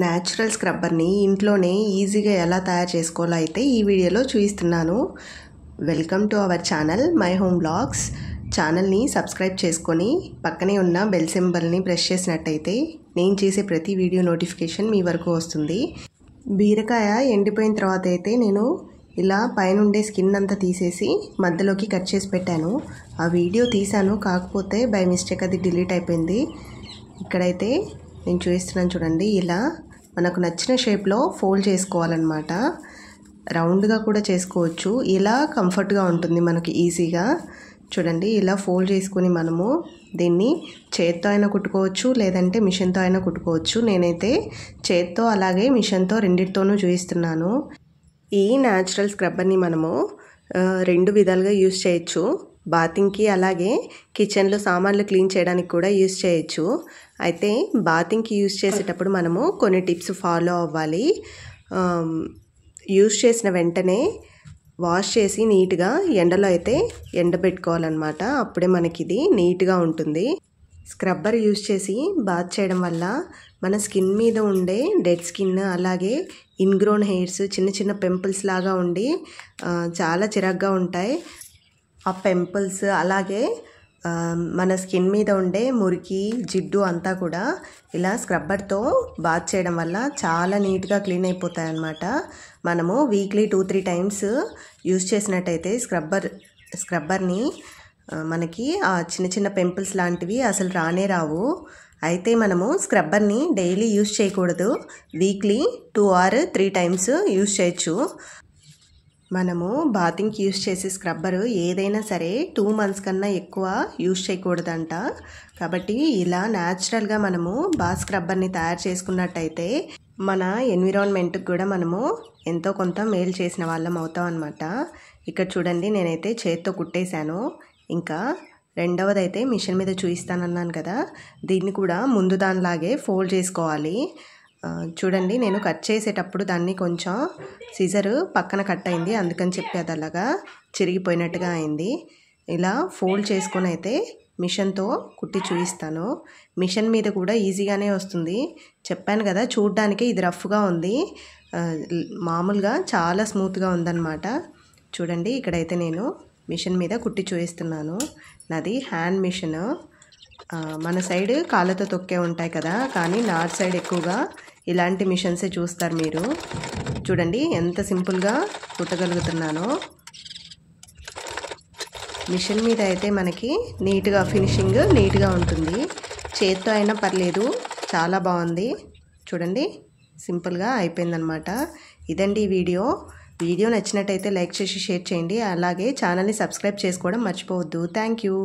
Natural స్క్రబ్బర్ని ఇంట్లోనే ఈజీగా ఎలా తయారు చేసుకోవాలో అయితే ఈ వీడియోలో చూపిస్తున్నాను. Welcome to our channel my home vlogs. ఛానల్ని సబ్స్క్రైబ్ చేసుకొని పక్కనే ఉన్న బెల్ సింబల్ని ప్రెస్ చేసినట్టయితే నేను చేసే ప్రతి వీడియో నోటిఫికేషన్ మీ వరకు వస్తుంది. బీరకాయ ఎండిపోయిన తర్వాత అయితే నేను ఇలా పైనుండే స్కిన్ అంతా తీసేసి మధ్యలోకి కట్ చేసి పెట్టాను. ఆ వీడియో తీసాను, కాకపోతే బై మిస్టేక్ అది డిలీట్ అయిపోయింది. ఇక్కడైతే నేను చూపిస్తున్నాను చూడండి. ఇలా మనకు నచ్చిన షేప్లో ఫోల్డ్ చేసుకోవాలన్నమాట. రౌండ్గా కూడా చేసుకోవచ్చు, ఇలా కంఫర్ట్గా ఉంటుంది మనకి ఈజీగా. చూడండి, ఇలా ఫోల్డ్ చేసుకుని మనము దీన్ని చేత్తో అయినా కుట్టుకోవచ్చు, లేదంటే మిషన్తో అయినా కుట్టుకోవచ్చు. నేనైతే చేత్తో అలాగే మిషన్తో రెండిటితోనూ చూపిస్తున్నాను. ఈ న్యాచురల్ స్క్రబ్బర్ని మనము రెండు విధాలుగా యూస్ చేయొచ్చు. బాతింగ్కి అలాగే కిచెన్లో సామాన్లు క్లీన్ చేయడానికి కూడా యూస్ చేయొచ్చు. అయితే బాతింగ్కి యూస్ చేసేటప్పుడు మనము కొన్ని టిప్స్ ఫాలో అవ్వాలి. యూస్ చేసిన వెంటనే వాష్ చేసి నీట్గా ఎండలో అయితే ఎండబెట్టుకోవాలన్నమాట. అప్పుడే మనకి ఇది నీట్గా ఉంటుంది. స్క్రబ్బర్ యూస్ చేసి బాత్ చేయడం వల్ల మన స్కిన్ మీద ఉండే డెడ్ స్కిన్, అలాగే ఇన్గ్రోన్ హెయిర్స్, చిన్న చిన్న పింపుల్స్ లాగా ఉండి చాలా చిరాగ్గా ఉంటాయి. ఆ పింపుల్స్ అలాగే మన స్కిన్ మీద ఉండే మురికి, జిడ్డు అంతా కూడా ఇలా స్క్రబ్బర్తో బాత్ చేయడం వల్ల చాలా నీట్గా క్లీన్ అయిపోతాయి అన్నమాట. మనము వీక్లీ 2-3 టైమ్స్ యూస్ చేసినట్టయితే స్క్రబ్బర్ని మనకి ఆ చిన్న చిన్న పింపుల్స్ లాంటివి అసలు రానే రావు. అయితే మనము స్క్రబ్బర్ని డైలీ యూస్ చేయకూడదు, వీక్లీ 2 or 3 టైమ్స్ యూస్ చేయొచ్చు. మనము బాతింగ్కి యూస్ చేసే స్క్రబ్బరు ఏదైనా సరే 2 months కన్నా ఎక్కువ యూస్ చేయకూడదంట. కాబట్టి ఇలా న్యాచురల్గా మనము బాత్ స్క్రబ్బర్ని తయారు చేసుకున్నట్టయితే మన ఎన్విరాన్మెంట్కి కూడా మనము ఎంతో కొంత మేలు చేసిన వాళ్ళం అవుతాం అన్నమాట. ఇక్కడ చూడండి, నేనైతే చేత్తో కుట్టేశాను. ఇంకా రెండవదైతే మిషన్ మీద చూపిస్తానన్నాను కదా, దీన్ని కూడా ముందు దానిలాగే ఫోల్డ్ చేసుకోవాలి. చూడండి, నేను కట్ చేసేటప్పుడు దాన్ని కొంచెం సిజర్ పక్కన కట్ అయింది, అందుకని చెప్పి అది అలాగా చిరిగిపోయినట్టుగా అయింది. ఇలా ఫోల్డ్ చేసుకొని అయితే మిషన్తో కుట్టి చూపిస్తాను. మిషన్ మీద కూడా ఈజీగానే వస్తుంది. చెప్పాను కదా, చూడ్డానికి ఇది రఫ్గా ఉంది, మామూలుగా చాలా స్మూత్గా ఉందన్నమాట. చూడండి, ఇక్కడైతే నేను మిషన్ మీద కుట్టి చూపిస్తున్నాను. నాది హ్యాండ్ మిషన్. మన సైడ్ కాళ్ళతో తొక్కే ఉంటాయి కదా, కానీ నార్త్ సైడ్ ఎక్కువగా ఇలాంటి మిషన్సే చూస్తారు మీరు. చూడండి ఎంత సింపుల్గా కుట్టగలుగుతున్నానో. మిషన్ మీద అయితే మనకి నీట్గా ఫినిషింగ్ నీట్గా ఉంటుంది. చేత్తో అయినా పర్లేదు, చాలా బాగుంది. చూడండి, సింపుల్గా అయిపోయిందనమాట. ఇదండి ఈ వీడియో నచ్చినట్టయితే లైక్ చేసి షేర్ చేయండి. అలాగే ఛానల్ని సబ్స్క్రైబ్ చేసుకోవడం మర్చిపోవద్దు. Thank you.